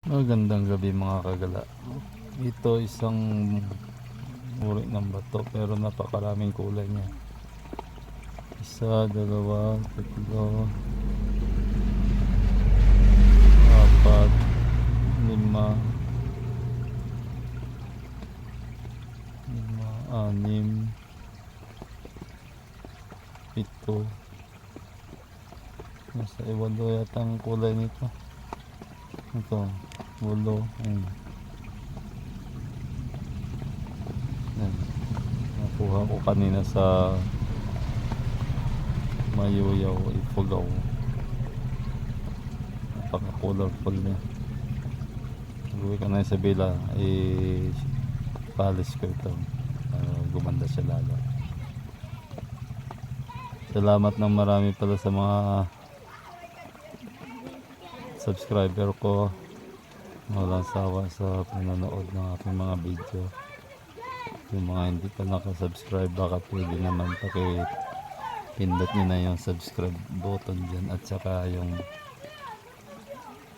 Magandang gabi mga kagala. Ito isang uri ng bato pero napakaraming kulay niya. Isa, dalawa, tatlo, apat, lima, anim, pito. Nasa iwalo yata ang kulay nito. Ito, ulo. Yan. Nakuha ko kanina sa Mayuyaw, Ifugao. Napaka-colorful niya. Uwi ka na sa bila, polish ko ito. Gumanda siya lalo. Salamat ng marami pala sa mga subscriber ko. Walang sawa sa panonood ng aking mga video. Yung mga hindi pa nakasubscribe, baka pwede naman pindot nyo na yung subscribe button dyan at saka yung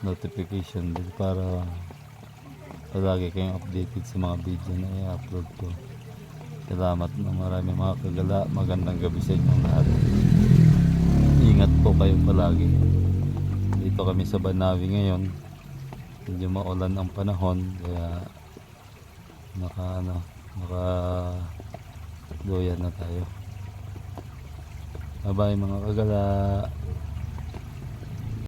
notification bell para palagi kayong updated sa mga video na i-upload ko. Salamat ng marami mga kagala. Magandang gabi sa inyong lahat. Ingat po kayo palagi. Dito kami sa Banawi ngayon. Medyo maulan ang panahon kaya naka doyan na tayo. Bye bye mga kagala.